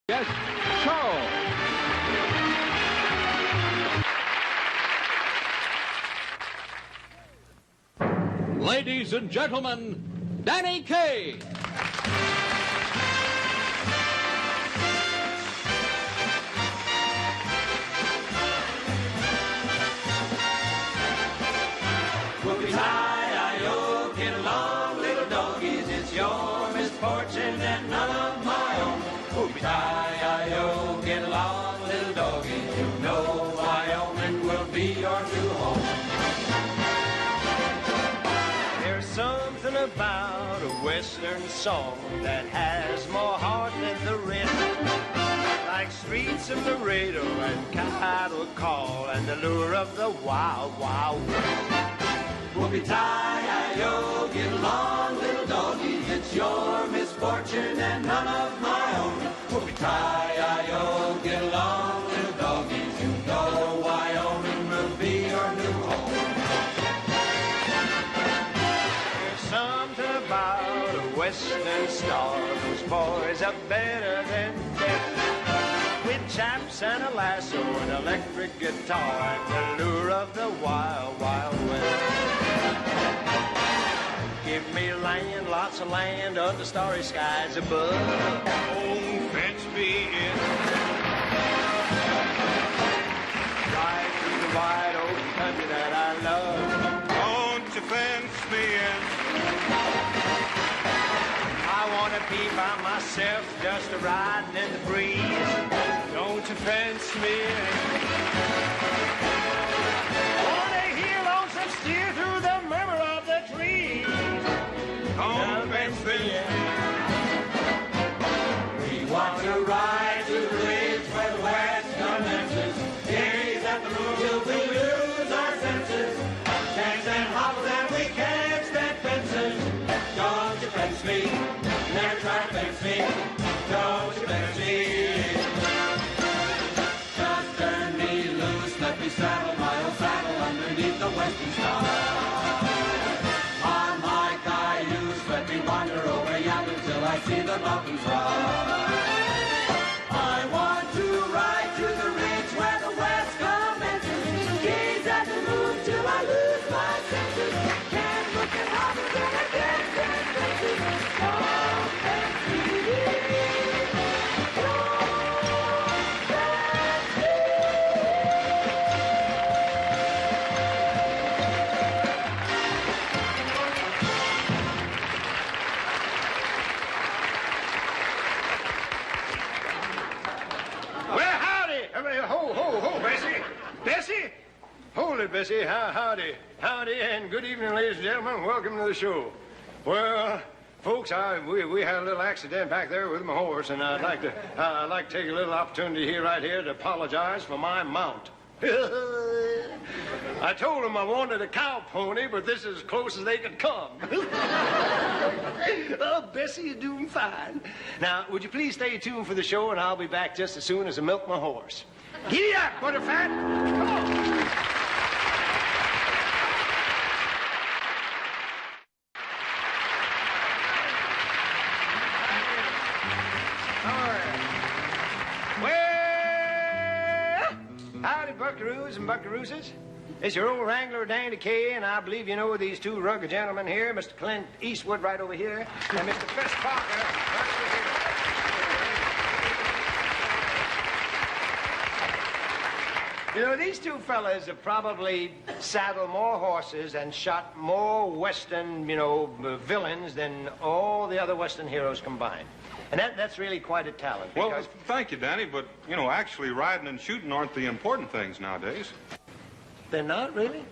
Yes, Charles. Ladies and gentlemen, Danny Kaye. Whoopie-tie-I-O, get along, little doggies, it's your misfortune and none of my own. Whoopie-tie-I-O, get along, little doggies, you know Wyoming will be your new home. There's something about a western song that has more heart than the rest. Like streets of Laredo and cattle call and the lure of the wild, wild west. Whoopie-tie-I-O, get along, little doggies, it's your misfortune and none of my own. Whoopie-tie-I-O, get along, little doggies, you know Wyoming will be your new home. There's something about a western star, those boys are better than death. With chaps and a lasso, an electric guitar, and the lure of the wild, wild west. Give me land, lots of land, under starry skies above. Oh, fetch me in. Right through the wide open country that I love. Won't you fence me in? I want to be by myself, just riding in the breeze. Don't you fence me in? Want to hear lonesome steer through the murmur of the trees. Don't fence me in. We want to ride to the ridge where the west commences. Gaze at the moon till we lose our senses. Chance and hobbles and we can't stand fences. Don't you fence me. Never try to fence me. Don't you fence me. Just turn me loose. Let me saddle my old saddle underneath the western star. On my cayuse, let me wander over yonder till I see the mountains rise. I want to ride to the ridge where the west commences. Gaze at the moon till I lose my senses. Can't look at houses and I can't stand fences. Don't fence me. Well, howdy! Ho, Bessie! Bessie? Hold it, Bessie. Howdy. Howdy, and good evening, ladies and gentlemen. Welcome to the show. Well, folks, we had a little accident back there with my horse, and I'd like to take a little opportunity here, right here, to apologize for my mount. I told them I wanted a cow pony, but this is as close as they could come. Oh, Bessie, you're doing fine. Now, would you please stay tuned for the show, and I'll be back just as soon as I milk my horse. Giddy up, Butterfat! Come on! Howdy, buckaroos and buckarooses. It's your old wrangler, Danny Kaye, and I believe you know these two rugged gentlemen here, Mr. Clint Eastwood right over here, and Mr. Chris Parker right over here. You know, these two fellas have probably saddled more horses and shot more Western, villains than all the other Western heroes combined. And that's really quite a talent. Well, thank you, Danny, but, actually riding and shooting aren't the important things nowadays. They're not, really?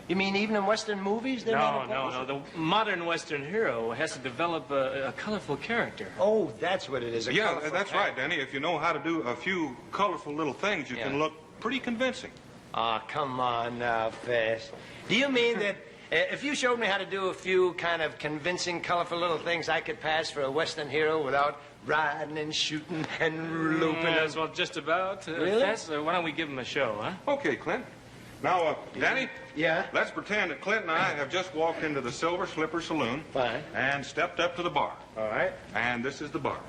You mean even in Western movies they're not important? No. The modern Western hero has to develop a colorful character. Oh, that's what it is. Yeah, that's right, Danny. If you know how to do a few colorful little things, you can look pretty convincing. Ah, come on now, Fess. Do you mean that if you showed me how to do a few kind of convincing, colorful little things, I could pass for a Western hero without riding and shooting and looping? Yes, well, just about. Really? Fess, why don't we give him a show, huh? Okay, Clint. Now, Danny? Yeah? Let's pretend that Clint and I have just walked into the Silver Slipper Saloon. Fine. And stepped up to the bar. All right. And this is the bar.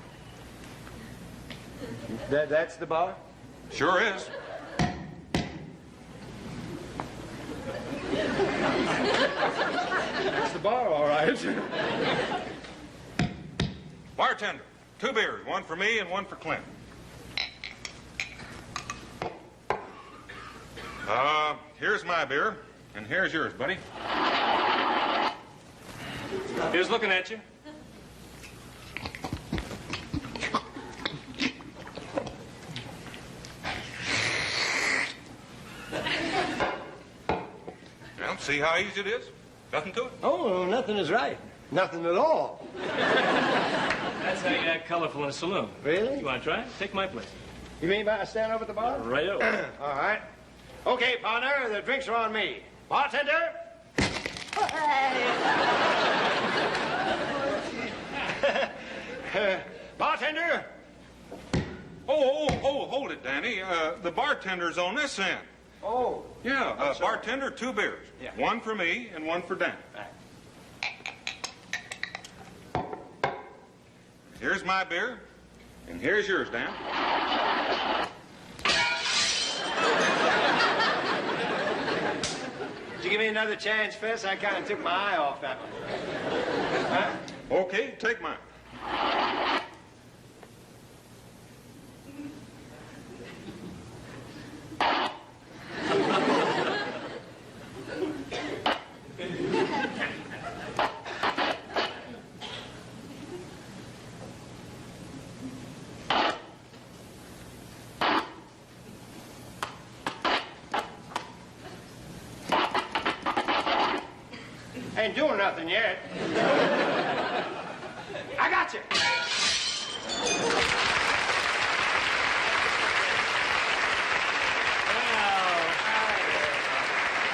That's the bar? Sure is. That's the bar, all right. Bartender, 2 beers, 1 for me and 1 for Clint. Here's my beer, and here's yours, buddy. Here's looking at you. Well, see how easy it is? Nothing to it? Oh, nothing is right. Nothing at all. That's how you act colorful in a saloon. Really? You want to try it? Take my place. You mean by stand over at the bar? Right over. All right. Okay, partner, the drinks are on me. Bartender? Bartender? Oh, hold it, Danny. The bartender's on this end. Oh. Yeah, bartender, 2 beers. Yeah. 1 for me and 1 for Danny. Here's my beer, and here's yours, Dan. Did you give me another chance, Fess? I kind of took my eye off that one. Huh? Okay, take mine. Ain't doing nothing yet. I got you.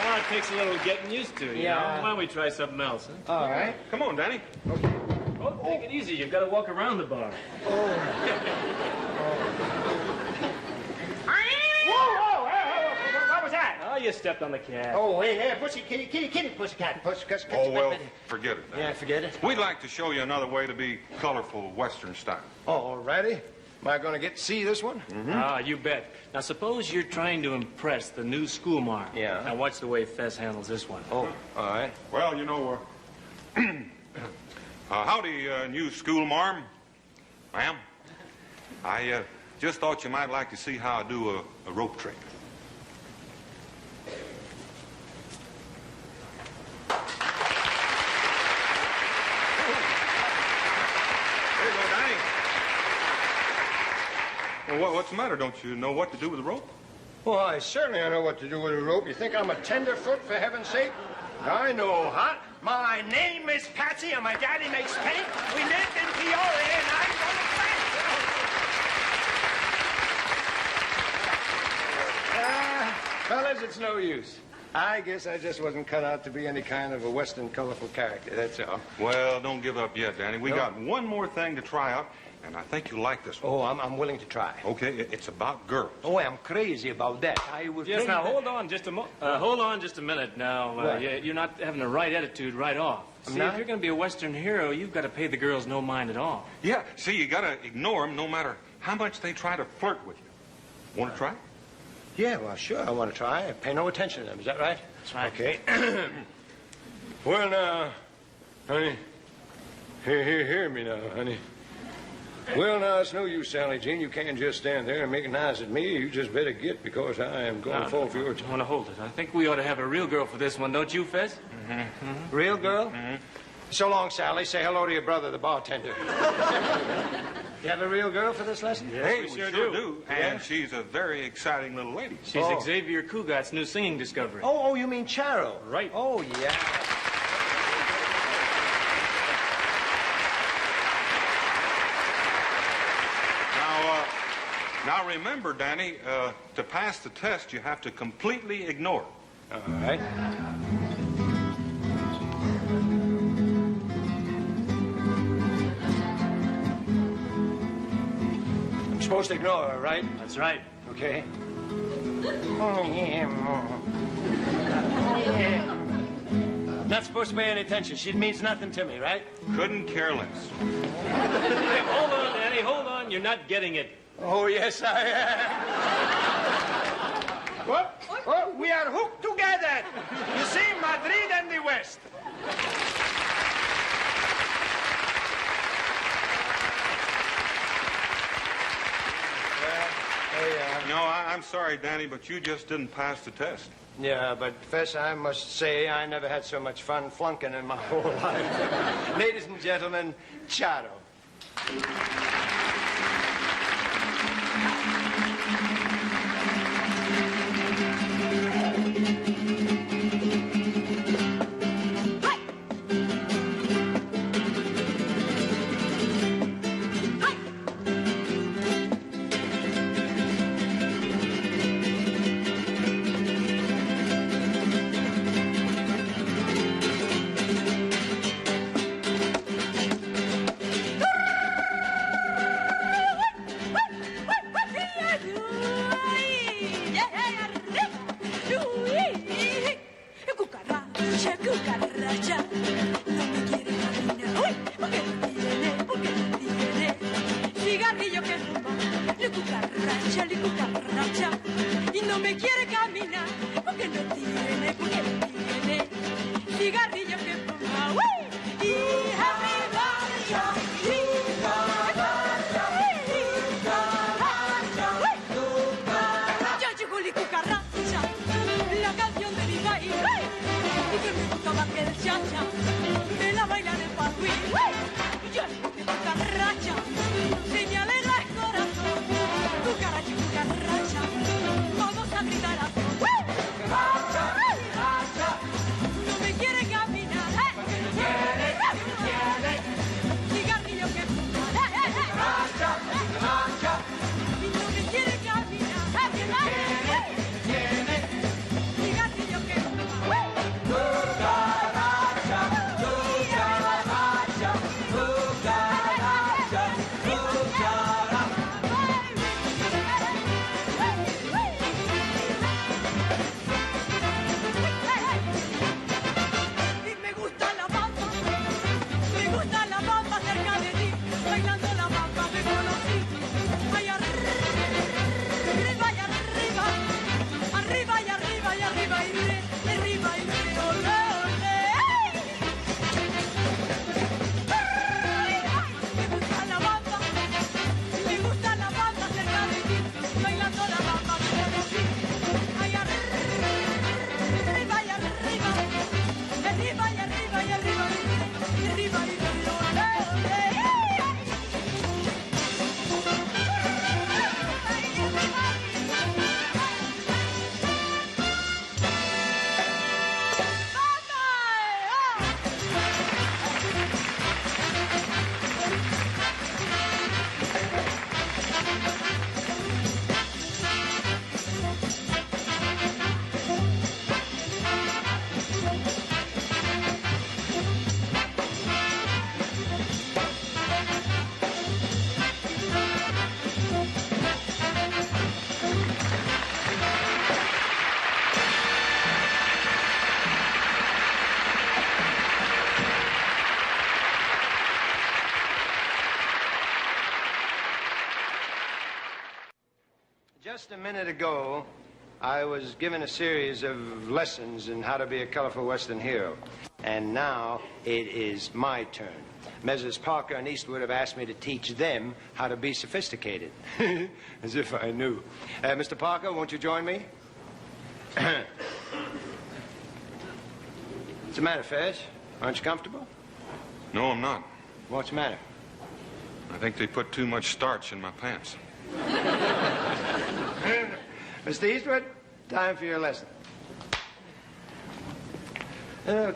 Well, it takes a little getting used to, you know? Why don't we try something else, huh? All right. Come on, Danny. Oh, take it easy. You've got to walk around the bar. Whoa, what was that? Oh, you stepped on the cat. Oh, hey, pussy, kitty, pussycat, pussycat. Oh, well, forget it, Danny. Yeah, forget it. We'd like to show you another way to be colorful Western style. All righty. Am I going to get to see this one? Ah, you bet. Now, suppose you're trying to impress the new schoolmarm. Yeah. Now, watch the way Fess handles this one. Oh, all right. Well, you know, howdy, new schoolmarm. Ma'am, I just thought you might like to see how I do a rope trick. There you go, Danny. Well, what's the matter? Don't you know what to do with the rope? Well, I certainly know what to do with a rope. You think I'm a tenderfoot, for heaven's sake? I know, huh? My name is Patsy, and my daddy makes paint. We lived in Peoria, and I'm gonna plant. Fellas, it's no use. I guess I just wasn't cut out to be any kind of a Western colorful character, that's all. Well, don't give up yet, Danny. We got one more thing to try out, and I think you'll like this one. Oh, I'm willing to try. Okay, it's about girls. Oh, I'm crazy about that. I was Yes, now, thinking hold on just a minute now. What? You're not having the right attitude right off. I'm See, not? if you're going to be a Western hero, you've got to pay the girls no mind at all. Yeah, see, you gotta ignore them no matter how much they try to flirt with you. Want to try? Yeah, well, sure, I want to try. Pay no attention to them, is that right? That's right. Okay. Well, now, honey, hear me now, honey. Well, now, it's no use, Sally Jean. You can't just stand there and make an eyes at me. You just better get, because I am going to fall for your... I want to hold it. I think we ought to have a real girl for this one, don't you, Fez? Real girl? So long, Sally. Say hello to your brother, the bartender. You have a real girl for this lesson? Hey, we we sure sure do. do. And she's a very exciting little lady. She's Oh. Xavier Cugat's new singing discovery. Oh, you mean Charo? Right. Oh, yeah. Now remember, Danny, to pass the test, you have to completely ignore it. All right. I'm supposed to ignore her, right? That's right. Okay. Oh, yeah. Not supposed to pay any attention. She means nothing to me, right? Couldn't care less. Hey, hold on, Danny, hold on. You're not getting it. Oh, yes, I am. What? Oh, we are hooked together. You see, Madrid and the West. No, I'm sorry, Danny, but you just didn't pass the test. Yeah, but, Professor, I must say I never had so much fun flunking in my whole life. Ladies and gentlemen, Charo. Just a minute ago, I was given a series of lessons in how to be a colorful Western hero. And now it is my turn. Messrs. Parker and Eastwood have asked me to teach them how to be sophisticated. As if I knew. Mr. Parker, won't you join me? What's the matter, Fez? Aren't you comfortable? No, I'm not. What's the matter? I think they put too much starch in my pants. Mr. Eastwood, time for your lesson.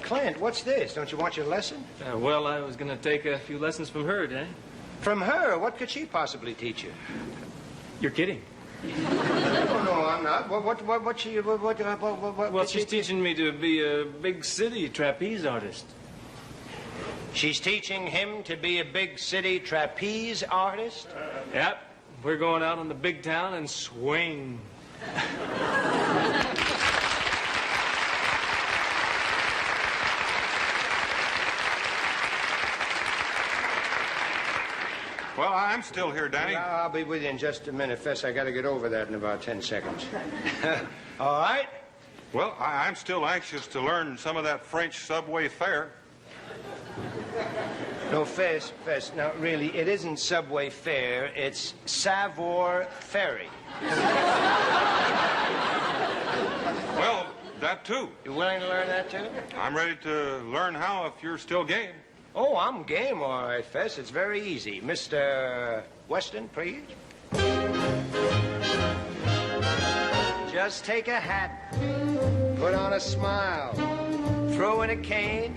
Clint, what's this? Don't you want your lesson? Well, I was going to take a few lessons from her, Danny. From her? What could she possibly teach you? You're kidding. Oh, no, I'm not. What she... Well, she's teaching me to be a big city trapeze artist. She's teaching him to be a big city trapeze artist? Yep. We're going out in the big town and swing. Well, I'm still here, Danny. I'll be with you in just a minute, Fess. I got to get over that in about 10 seconds. All right? Well, I'm still anxious to learn some of that French subway fare. No, Fess. Now, really, it isn't subway fare. It's Savour Ferry. Well, that too. You willing to learn that, too? I'm ready to learn how if you're still game. Oh, I'm game, all right, Fess. It's very easy. Mr. Weston, please. Just take a hat, put on a smile, throw in a cane,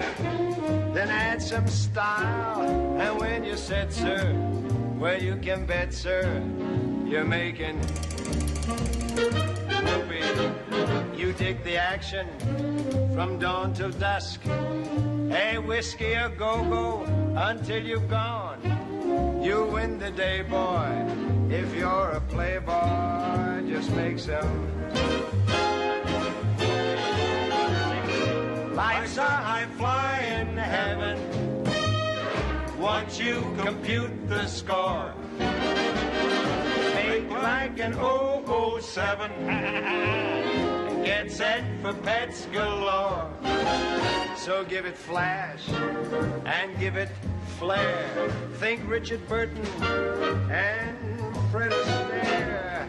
then add some style. And when you said, sir, well, you can bet, sir, you're making whoopee. You dig the action from dawn till dusk. Hey, whiskey or go-go until you've gone. You win the day, boy. If you're a playboy, just make some. Life's a high-flying heaven once you compute the score. Make like an 007 and get set for pets galore. So give it flash and give it flair. Think Richard Burton and Fred Astaire.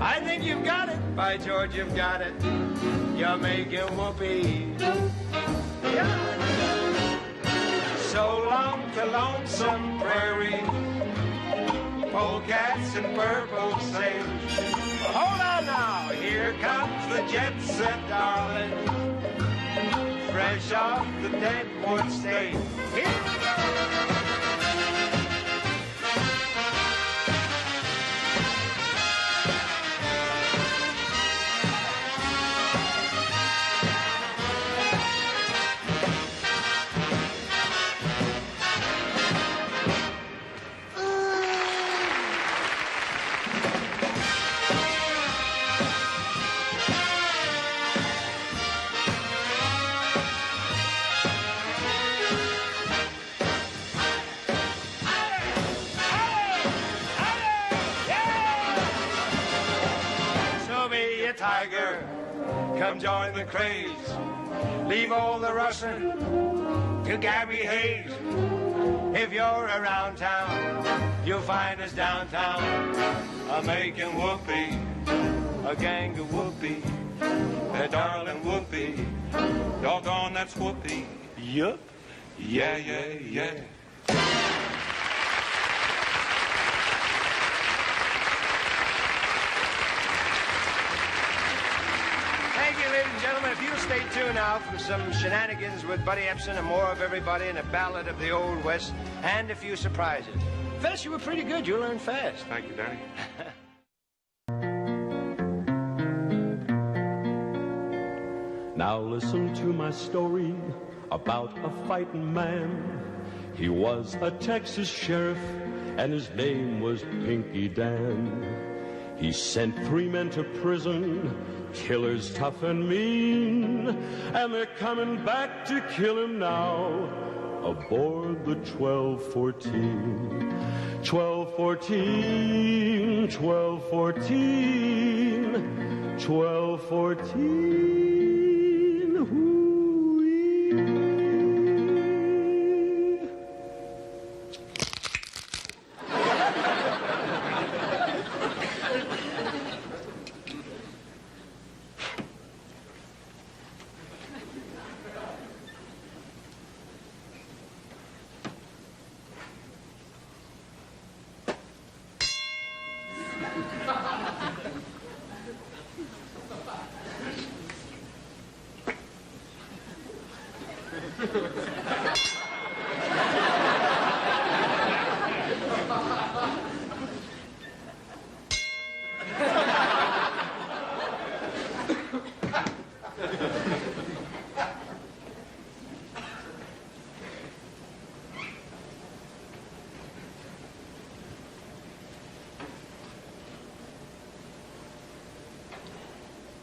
I think you've got it. By George, you've got it. You're making whoopee. Yeah. So long to Lonesome Prairie, polecats and purple sage. Hold on now, here comes the jet set, darling, fresh off the Deadwood stage. Here we go. Tiger, come join the craze. Leave all the rustling to Gabby Hayes. If you're around town, you'll find us downtown, a-making whoopee, a gang of whoopee, a darling whoopee. Doggone, that's whoopee. Yup. Yeah, yeah, yeah. Ladies and gentlemen, if you'll stay tuned now for some shenanigans with Buddy Epson and more of everybody and a ballad of the Old West and a few surprises. Fess, you were pretty good. You learned fast. Thank you, Danny. Now listen to my story about a fighting man. He was a Texas sheriff and his name was Pinky Dan. He sent 3 men to prison, killers tough and mean, and they're coming back to kill him now aboard the 1214. 1214, 1214, 1214, hoo-wee.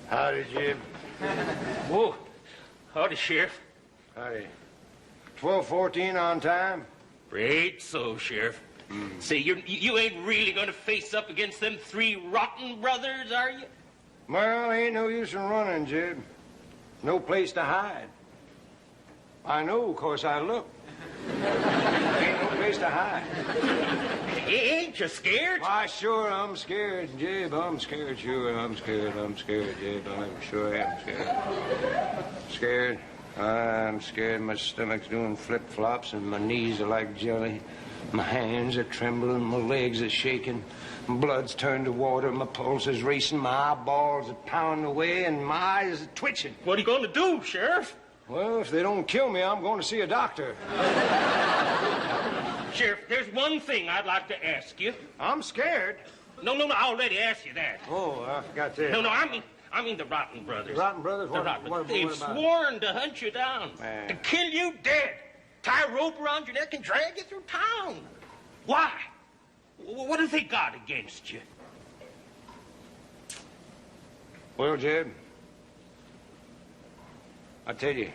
Howdy, Jim. Whoa. Howdy, Sheriff. Howdy. 1214 on time? Great so, Sheriff. Say, you ain't really gonna face up against them three rotten brothers, are you? Well, ain't no use in running, Jeb. No place to hide. I know, 'cause I look. Ain't no place to hide. Ain't you scared? Why, sure, I'm scared, Jeb. I'm scared, sure. I'm scared, Jeb. I'm sure I'm scared. Scared. I'm scared. My stomach's doing flip-flops and my knees are like jelly. My hands are trembling, my legs are shaking. My blood's turned to water, my pulse is racing, my eyeballs are pounding away, and my eyes are twitching. What are you gonna do, Sheriff? Well, if they don't kill me, I'm going to see a doctor. Sheriff, there's one thing I'd like to ask you. I'm scared. No, I already asked you that. Oh, I forgot that. No, I mean the Rotten Brothers. Rotten Brothers? The Rotten Brothers. They've what about sworn to hunt you down, Man. to kill you dead, tie a rope around your neck and drag you through town. Why? What have they got against you? Well, Jeb, I tell you,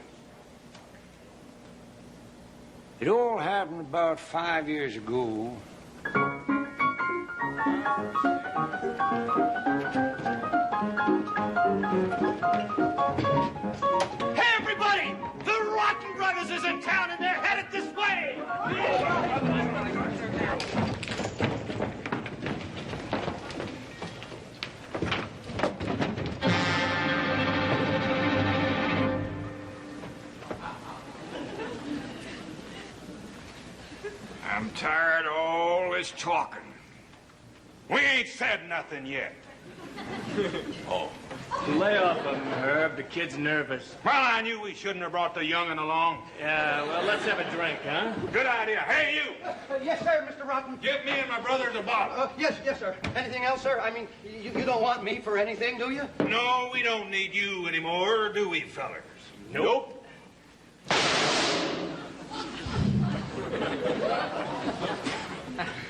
it all happened about 5 years ago. Hey, everybody! The Rotten Brothers is in town and they're headed this way! I'm tired of all this talking. We ain't said nothing yet. Lay off him, Herb. The kid's nervous. Well, I knew we shouldn't have brought the young'un along. Yeah, well, let's have a drink, huh? Good idea. Hey, you! Yes, sir, Mr. Rotten. Give me and my brothers a bottle. Yes, sir. Anything else, sir? I mean, you don't want me for anything, do you? No, we don't need you anymore, do we, fellers? Nope.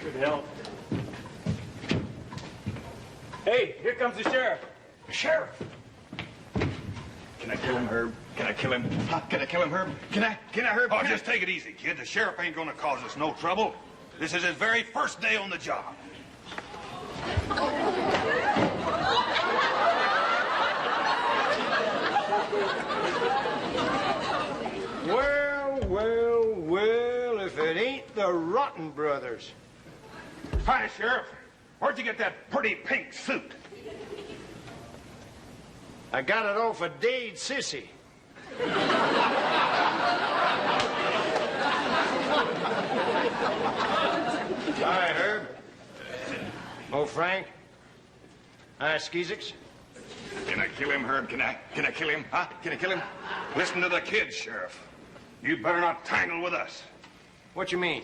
Good help. Hey, here comes the sheriff. Sheriff! Can I kill him, Herb? Can I kill him? Huh? Can I kill him, Herb? Can I, Herb? Oh, Can I- just take it easy, kid. The sheriff ain't gonna cause us no trouble. This is his very first day on the job. Well, if it ain't the Rotten Brothers. Hi, Sheriff. Where'd you get that pretty pink suit? I got it off of Dade Sissy. Hi, Herb. Oh, Frank. Hi, Skeezix. Can I kill him, Herb? Can I kill him? Huh? Can I kill him? Listen to the kid, Sheriff. You better not tangle with us. What you mean?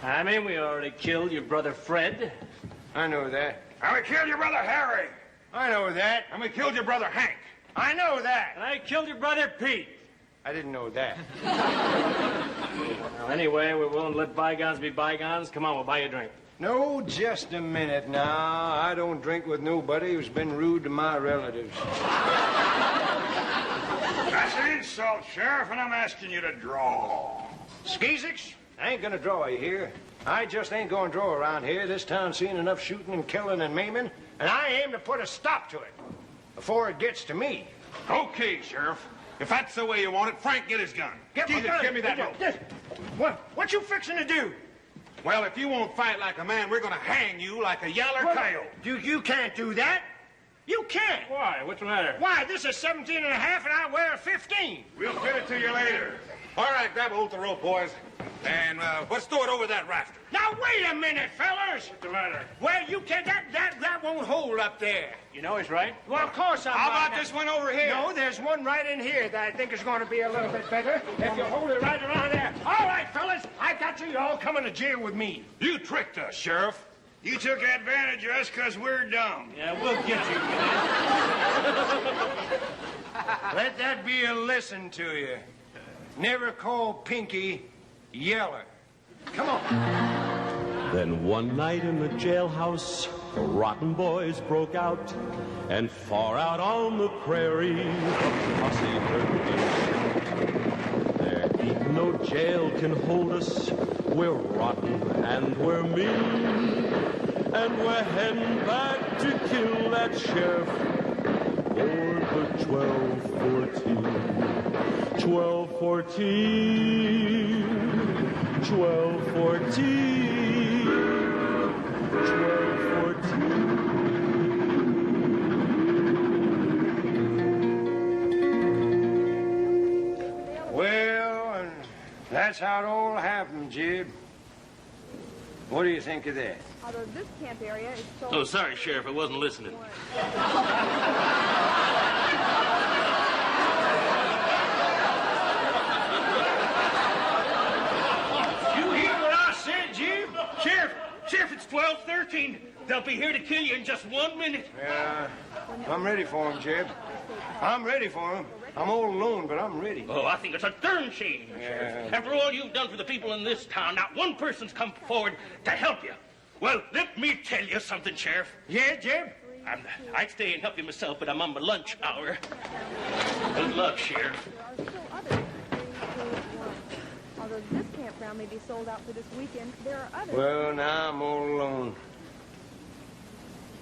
I mean, we already killed your brother Fred. I know that. And we killed your brother Harry. I know that. And we killed your brother Hank. I know that. And I killed your brother Pete. I didn't know that. Well, anyway, we're willing to let bygones be bygones. Come on, we'll buy you a drink. No, just a minute now. I don't drink with nobody who's been rude to my relatives. That's an insult, Sheriff, and I'm asking you to draw. Skeezix, I ain't gonna draw you here. I just ain't gonna draw around here. This town's seen enough shooting and killing and maiming, and I aim to put a stop to it before it gets to me. Okay, Sheriff. If that's the way you want it, Frank, get his gun. Jesus, give me that rope. What you fixing to do? Well, if you won't fight like a man, we're gonna hang you like a yaller coyote. You can't do that. You can't. Why? What's the matter? Why, this is 17 and a half, and I wear a 15. We'll fit it to you later. All right, grab a hold of the rope, boys. And let's throw it over that rafter. Now, wait a minute, fellas. What's the matter? Well, you can't, that won't hold up there. You know he's right. Well, of course I'm How right. about this one over here? No, there's one right in here that I think is going to be a little bit better if you hold it right around there. All right, fellas, I got you. You're all coming to jail with me. You tricked us, Sheriff. You took advantage of us because we're dumb. Yeah, we'll get you. Let that be a lesson to you. Never call Pinky Yeller. Come on. Then one night in the jailhouse, the Rotten Boys broke out, and far out on the prairie, the posse heard me. There ain't no jail can hold us, We're rotten and we're mean, and we're heading back to kill that sheriff for the 1214. 1214. 1214. 1214. Well, and that's how it all happened, Jib. What do you think of that? Although this camp area is so... Oh, sorry, Sheriff, I wasn't listening. You hear what I said, Jib? Sheriff, it's 12:13. They'll be here to kill you in just 1 minute. Yeah, I'm ready for him, Jib. I'm ready for him. I'm all alone, but I'm ready. Oh, I think it's a darn shame, Sheriff. After all you've done for the people in this town, not one person's come forward to help you. Well, let me tell you something, Sheriff. Yeah, Jib? I'd stay and help you myself, but I'm on my lunch hour. Good luck, Sheriff. There are still others who want. Although this campground may be sold out for this weekend, there are others. Well, now I'm all alone.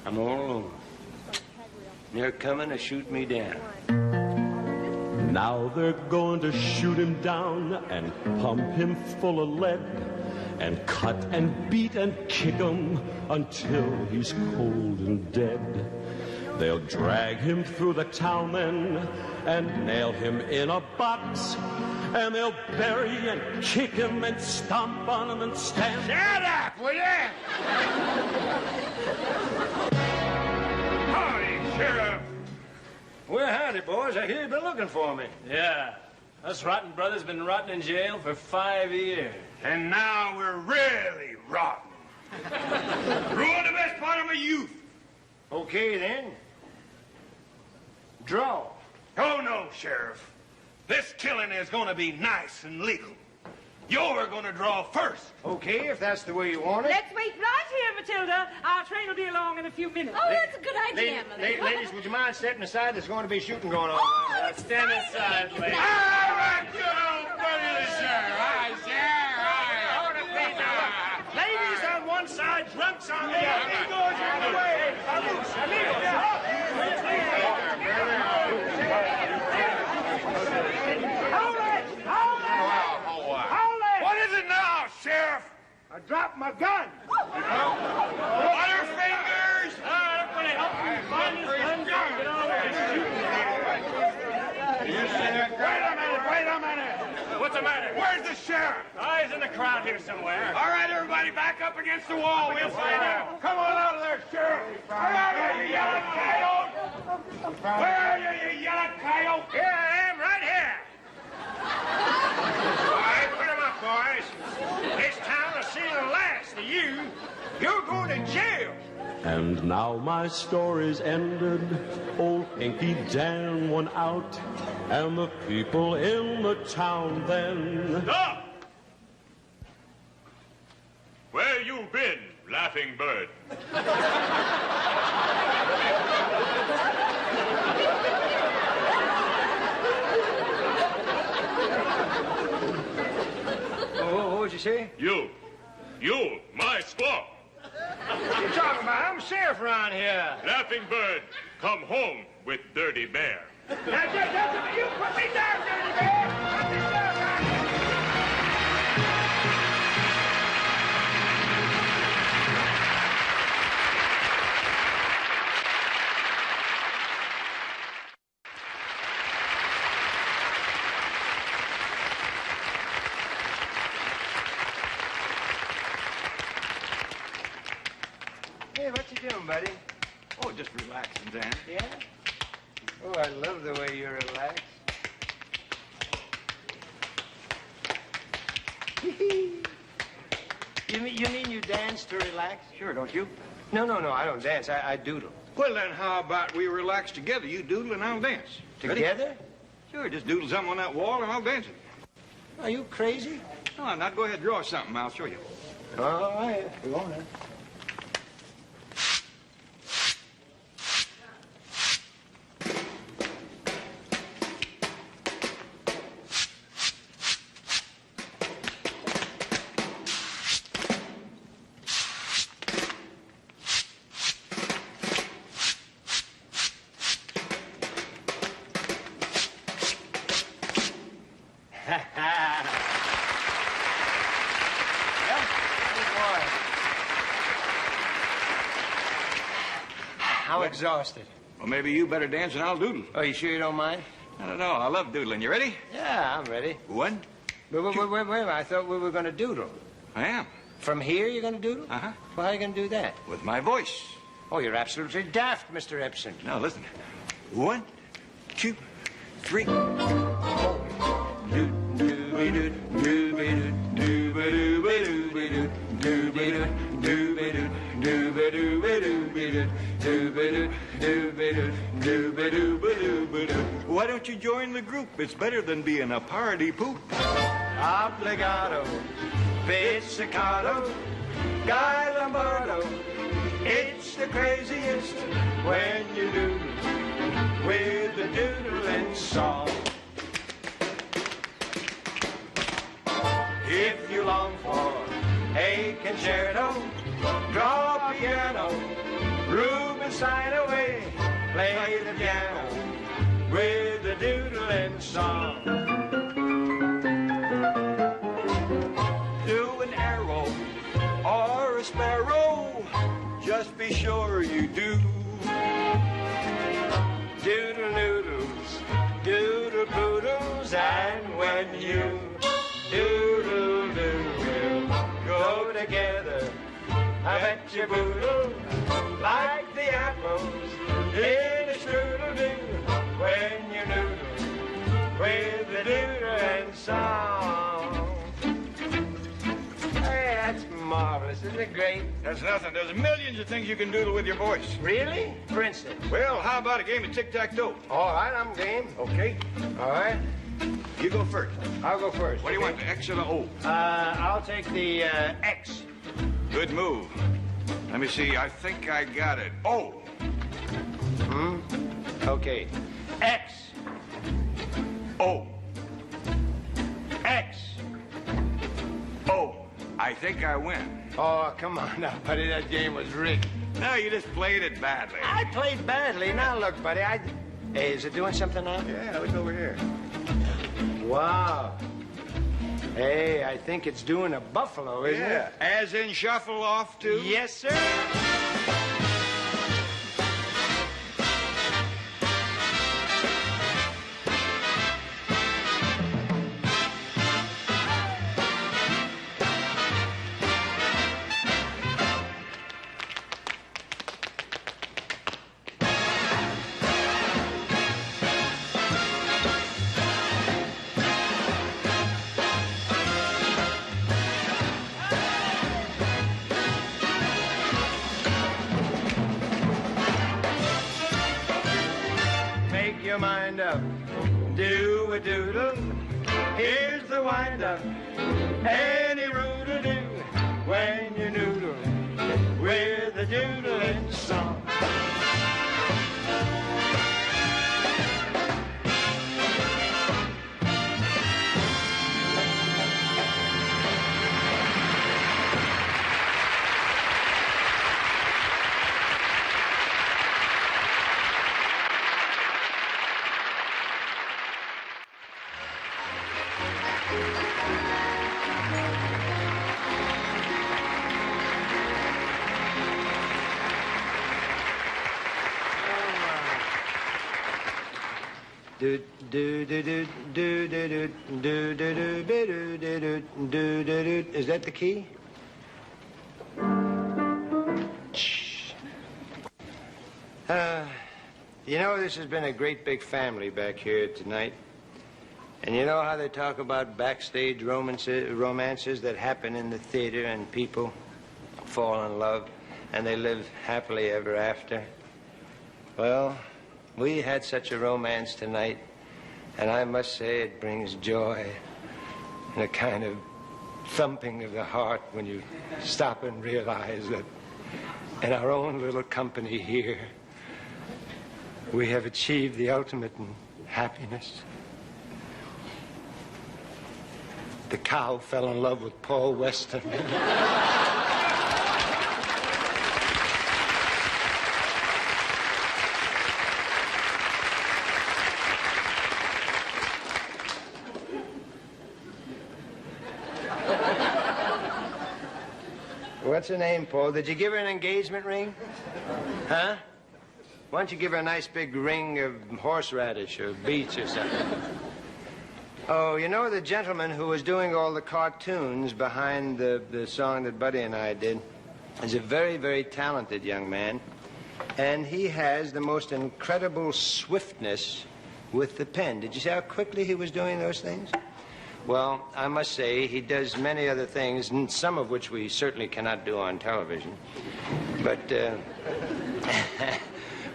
I'm all alone. They're coming to shoot me down. Now they're going to shoot him down and pump him full of lead and cut and beat and kick him until he's cold and dead. They'll drag him through the town then and nail him in a box, and they'll bury and kick him and stomp on him and stand. Shut up, will ya? Howdy, Sheriff. Well, howdy, boys. I hear you've been looking for me. Yeah. Us rotten brothers been rotting in jail for 5 years. And now we're really rotten. Ruined the best part of my youth. Okay, then. Draw. Oh, no, Sheriff. This killing is going to be nice and legal. You're going to draw first. Okay, if that's the way you want it. Let's wait right here, Matilda. Our train will be along in a few minutes. Oh, that's a good idea, Emily. Ladies, would you mind stepping aside? There's going to be shooting going on. Oh, Now, it's Stand exciting. aside, ladies. All right, good old buddy, the sheriff. Hi, sheriff. Ladies on one side, drunks on the other. Amigos in the way. What is it now, Sheriff? I dropped my gun. Butterfingers! Everybody help me find this gun. Get over and shoot. Wait a minute. What's the matter? Where's the sheriff? Oh, he's in the crowd here somewhere. All right, everybody, back up against the wall. We'll find out. Come on out of there, Sheriff. Where are you, you yellow coyote? Where are you, you yellow coyote? Here I am, right here. All right, put him up, boys. This town will see the last of you. You're going to jail. And now my story's ended. Old Inky Dan won out, and the people in the town then. Stop! Where you been, laughing bird? What would you say? You, my squaw. What you talking about? I'm sheriff around here. Laughing bird, come home with Dirty Bear. You put me down, Dirty Bear. I'm the sheriff around here. Hey, what you doing, buddy? Oh, just relaxing, Dan. Yeah? Oh, I love the way you're relaxed. You mean you dance to relax? Sure, don't you? No, I don't dance. I doodle. Well, then how about we relax together? You doodle and I'll dance. Ready? Together? Sure, just doodle something on that wall and I'll dance it. Are you crazy? Come on, now go ahead, draw something. I'll show you. All right, go on then. I'm exhausted. Well, maybe you better dance and I'll doodle. Oh, you sure you don't mind? I don't know. I love doodling. You ready? Yeah, I'm ready. One. Wait. I thought we were going to doodle. I am. From here you're going to doodle? Uh-huh. Well, how are you going to do that? With my voice. Oh, you're absolutely daft, Mr. Epson. Now, listen. 1, 2, 3. Why don't you join the group? It's better than being a party poop. Obligato, pizzicato, Guy Lombardo. It's the craziest when you doodle with the doodling song. If you long for a concerto, draw a piano, Rubinstein away, play the piano with the doodling song. Do an arrow or a sparrow, just be sure you do. Doodle noodles, doodle poodles, and when you doodle doo will go together, I bet you boodle like the apples in a strudel do when you noodle with the doodling song. Hey, that's marvelous. Isn't it great? That's nothing. There's millions of things you can doodle with your voice. Really? For instance? Well, how about a game of tic-tac-toe? All right, I'm game. Okay. All right. You go first. I'll go first. What do you want, the X or the O? I'll take the X. Good move. Let me see. I think I got it. O. Okay. X. O. X. O. I think I win. Oh, come on now, buddy. That game was rigged. No, you just played it badly. I played badly. Now look, buddy. Hey, is it doing something now? Yeah, look over here. Wow. Hey, I think it's doing a buffalo, isn't Yeah. it? As in shuffle off to? Yes, sir. Make your mind up. Do a doodle. Here's the wind up. Any rule do when you noodle with a doodling song. Do do do do do do do do do do do do do do do. Is that the key? Shh. You know, this has been a great big family back here tonight. And you know how they talk about backstage romances that happen in the theater and people fall in love and they live happily ever after? Well, we had such a romance tonight, and I must say it brings joy and a kind of thumping of the heart when you stop and realize that in our own little company here, we have achieved the ultimate in happiness. The cow fell in love with Paul Weston. What's her name, Paul? Did you give her an engagement ring? Huh? Why don't you give her a nice big ring of horseradish or beets or something? Oh, you know the gentleman who was doing all the cartoons behind the song that Buddy and I did is a very, very talented young man. And he has the most incredible swiftness with the pen. Did you see how quickly he was doing those things? Well, I must say he does many other things, and some of which we certainly cannot do on television. But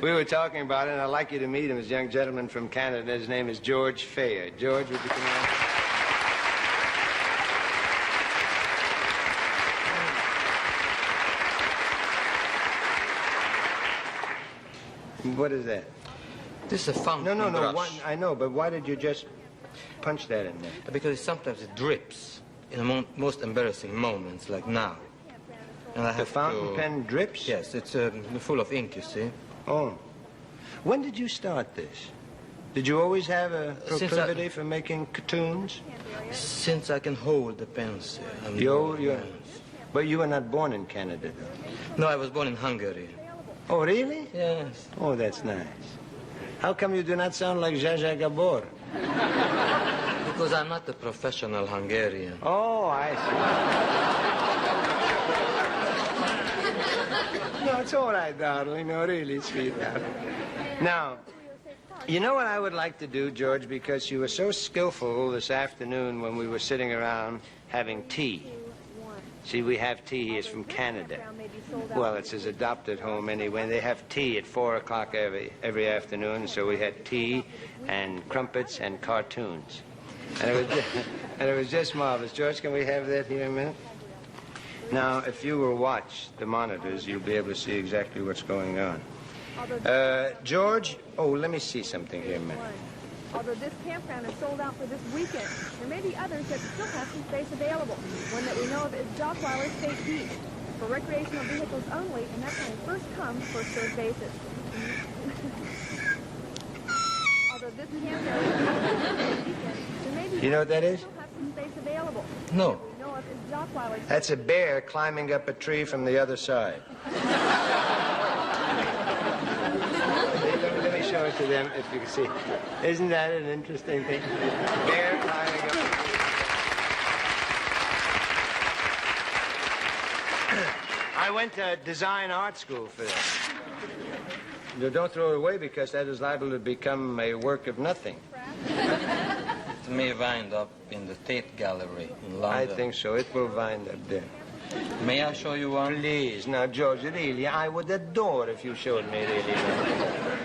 we were talking about it, and I'd like you to meet him. This young gentleman from Canada. His name is George Kaye. George, would you come on? What is that? This is a fountain No. brush. I know, but why did you just punch that in there? Because sometimes it drips in the most embarrassing moments, like now. And I have The fountain pen drips? Yes, it's full of ink, you see. Oh. When did you start this? Did you always have a proclivity for making cartoons? Since I can hold the pencil. But you were not born in Canada, though. No, I was born in Hungary. Oh, really? Yes. Oh, that's nice. How come you do not sound like Zsa Gabor? Because I'm not a professional Hungarian. Oh, I see. No, it's all right, darling. No, really, sweetheart. Now, you know what I would like to do, George, because you were so skillful this afternoon when we were sitting around having tea. See, we have tea. He is from Canada. Well, it's his adopted home anyway. They have tea at 4 o'clock every afternoon, so we had tea and crumpets and cartoons. And it was just marvelous. George, can we have that here a minute? Now, if you will watch the monitors, you'll be able to see exactly what's going on. George, let me see something here a minute. Although this campground is sold out for this weekend, there may be others that still have some space available. One that we know of is Dockweiler State Beach, for recreational vehicles only, and that's on a first-come, first-served basis. Although this campground is sold out for this weekend, there may be You know what that is? still have some space available. No. What we know of is Dockweiler. That's a bear climbing up a tree from the other side. Let me show it to them if you can see. Isn't that an interesting thing? Bear climbing up a tree. I went to design art school for that. Don't throw it away because that is liable to become a work of nothing. It may wind up in the Tate Gallery in London. I think so. It will wind up there. May I show you one? Please. Now, George, really, I would adore if you showed me really.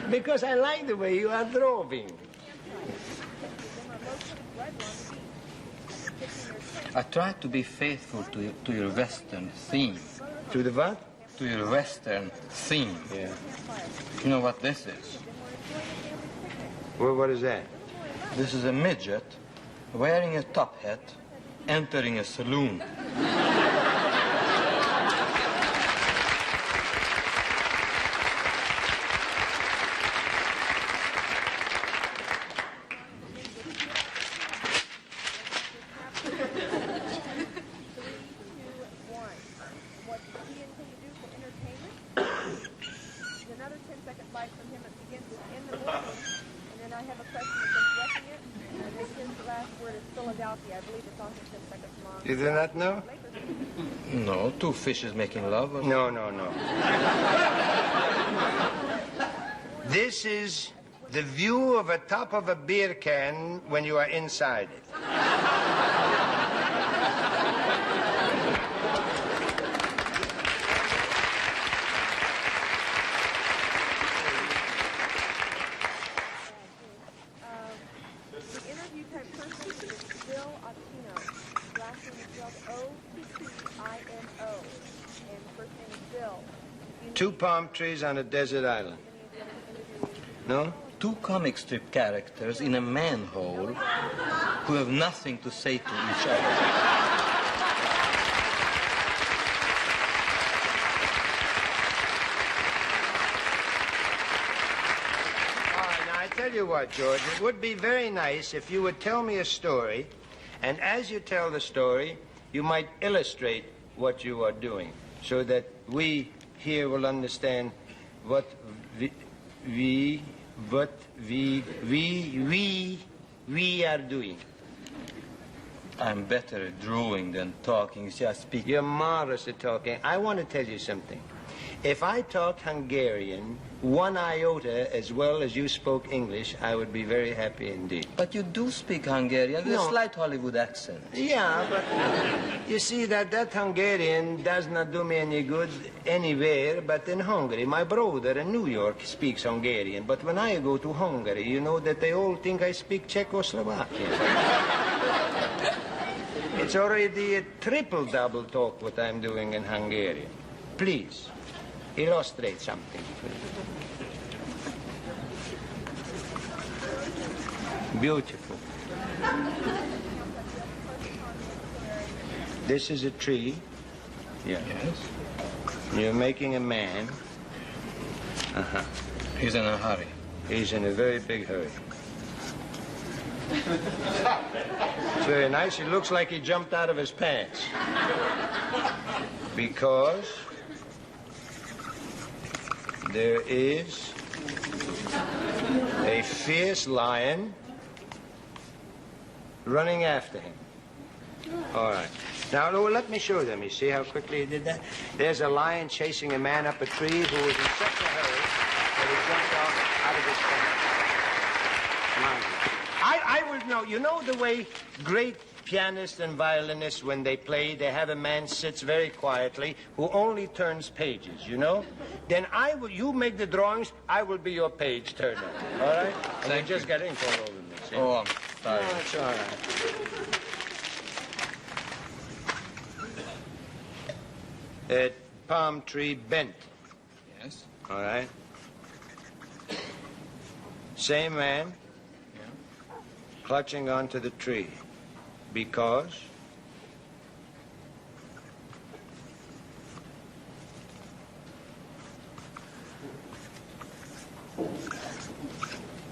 Because I like the way you are drawing. I tried to be faithful to your Western theme. To the what? To your Western theme. Yeah. You know what this is? Well, what is that? This is a midget wearing a top hat entering a saloon. You do not know? No, two fishes making love. No. This is the view of the top of a beer can when you are inside it. Two palm trees on a desert island. No? Two comic strip characters in a manhole who have nothing to say to each other. All right, now I tell you what, George, it would be very nice if you would tell me a story, and as you tell the story, you might illustrate what you are doing, so that we here will understand what what we are doing. I'm better at drawing than talking. Just speak. You're marvelous at talking. I want to tell you something. If I talked Hungarian 1 iota as well as you spoke English, I would be very happy indeed. But you do speak Hungarian with No. a slight Hollywood accent. Yeah, but you see that Hungarian does not do me any good anywhere but in Hungary. My brother in New York speaks Hungarian, but when I go to Hungary, you know that they all think I speak Czechoslovakian. It's already a triple-double talk what I'm doing in Hungarian. Please, illustrate something. Beautiful. This is a tree. Yeah. Yes. You're making a man. Uh-huh. He's in a hurry. He's in a very big hurry. It's very nice. He looks like he jumped out of his pants. Because there is a fierce lion running after him. All right. Now, let me show them. You see how quickly he did that? There's a lion chasing a man up a tree who was in such a hurry that he jumped out of his pants. I would know. You know the way great pianists and violinists, when they play, they have a man sits very quietly who only turns pages, you know? Then you make the drawings, I will be your page turner, all right? And you just get ink all over me, see? Oh, I'm sorry. No, it's all right. That palm tree bent. Yes. All right. Same man clutching onto the tree because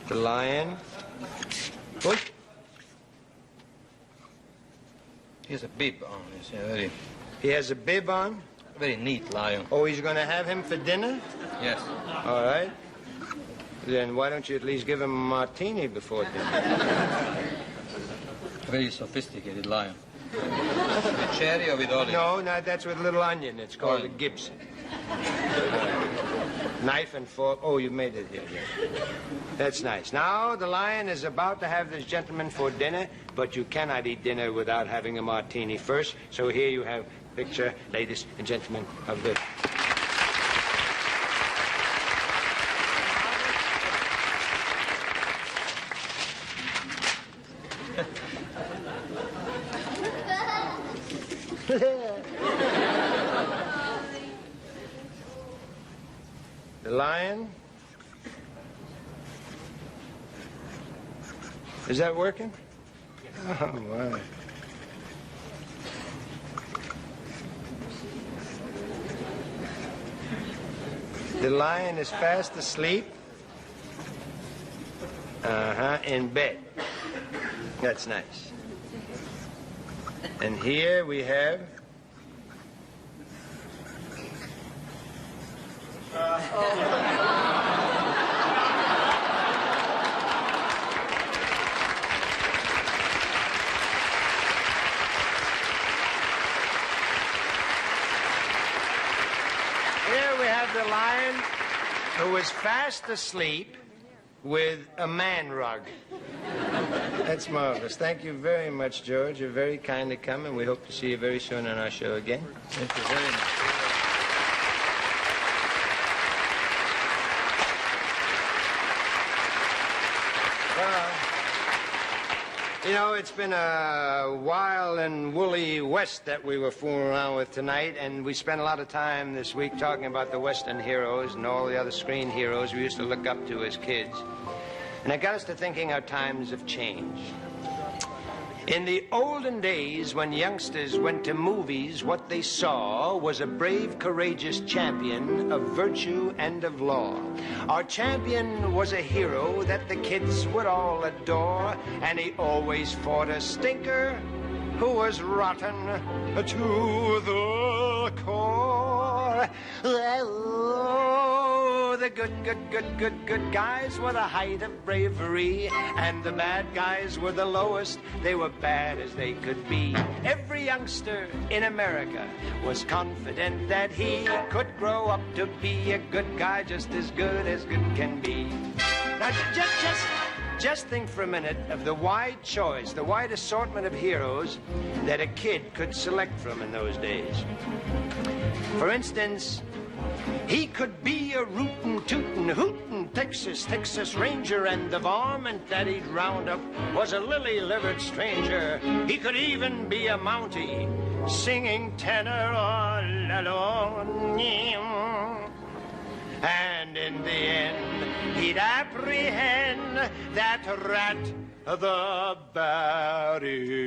the lion. What? He has a bib on. He's a very, He has a bib on? very neat lion. Oh, he's going to have him for dinner? Yes. All right. Then why don't you at least give him a martini before dinner? A very sophisticated lion. With cherry or with olive? No, that's with little onion. It's called a Onion. Gibson. Knife and fork. Oh, you made it here. Yeah. That's nice. Now, the lion is about to have this gentleman for dinner, but you cannot eat dinner without having a martini first. So here you have a picture, ladies and gentlemen, of the... The lion. Is that working? Oh, my. The lion is fast asleep. In bed. That's nice. And here we have... Here we have the lion who is fast asleep with a man rug. That's marvelous. Thank you very much, George. You're very kind to come, and we hope to see you very soon on our show again. Thank you very much. You know, it's been a wild and woolly West that we were fooling around with tonight, and we spent a lot of time this week talking about the Western heroes and all the other screen heroes we used to look up to as kids. And it got us to thinking our times have changed. In the olden days, when youngsters went to movies, what they saw was a brave, courageous champion of virtue and of law. Our champion was a hero that the kids would all adore, and he always fought a stinker who was rotten to the core. Oh, the good guys were the height of bravery, and the bad guys were the lowest. They were bad as they could be. Every youngster in America was confident that he could grow up to be a good guy, just as good can be. Now, just think for a minute of the wide choice, the wide assortment of heroes that a kid could select from in those days. For instance, he could be a rootin', tootin', hootin' Texas Ranger, and the varmint that he'd round up was a lily-livered stranger. He could even be a Mountie, singing tenor all alone. And in the end, he'd apprehend that rat, the baritone.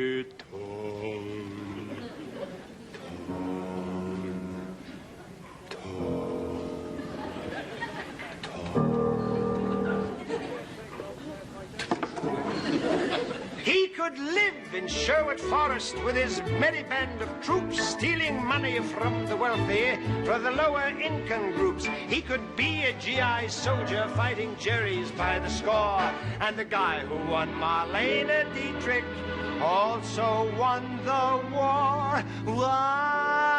He could live in Sherwood Forest with his merry band of troops, stealing money from the wealthy for the lower income groups. He could be a GI soldier fighting Jerry's by the score. And the guy who won Marlene Dietrich also won the war. While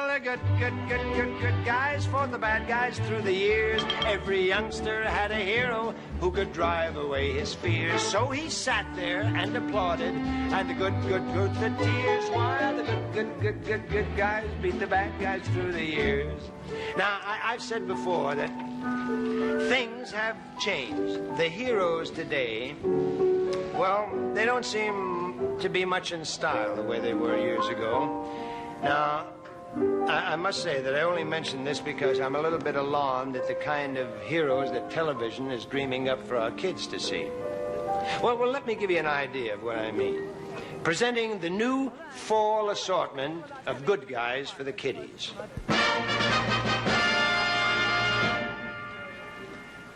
the good guys fought the bad guys through the years, every youngster had a hero who could drive away his fears. So he sat there and applauded, and the good the tears, while the good guys beat the bad guys through the years. Now, I've said before that things have changed. The heroes today, well, they don't seem to be much in style the way they were years ago. Now, I must say that I only mention this because I'm a little bit alarmed at the kind of heroes that television is dreaming up for our kids to see. Well, let me give you an idea of what I mean. Presenting the new fall assortment of good guys for the kiddies.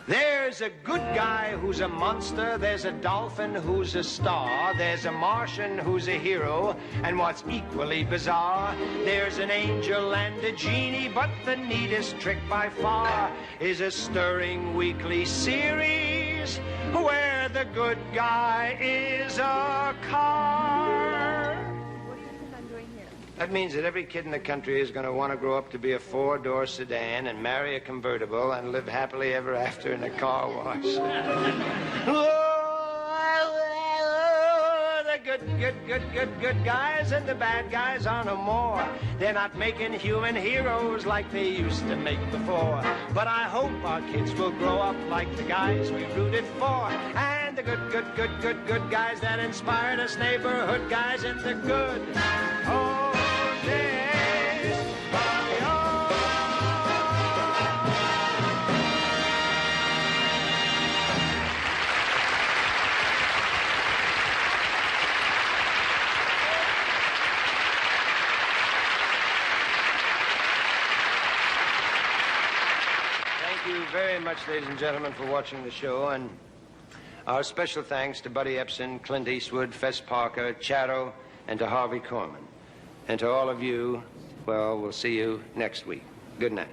There's a good guy who's a monster, there's a dolphin who's a star, there's a Martian who's a hero, and what's equally bizarre, there's an angel and a genie, but the neatest trick by far is a stirring weekly series where the good guy is a car. That means that every kid in the country is going to want to grow up to be a four-door sedan and marry a convertible and live happily ever after in a car wash. The good guys and the bad guys are no more. They're not making human heroes like they used to make before. But I hope our kids will grow up like the guys we rooted for. And the good guys that inspired us, neighborhood guys in the good old days. Thank you very much, ladies and gentlemen, for watching the show, and our special thanks to Buddy Epson, Clint Eastwood, Fess Parker, Charo, and to Harvey Korman. And to all of you, well, we'll see you next week. Good night.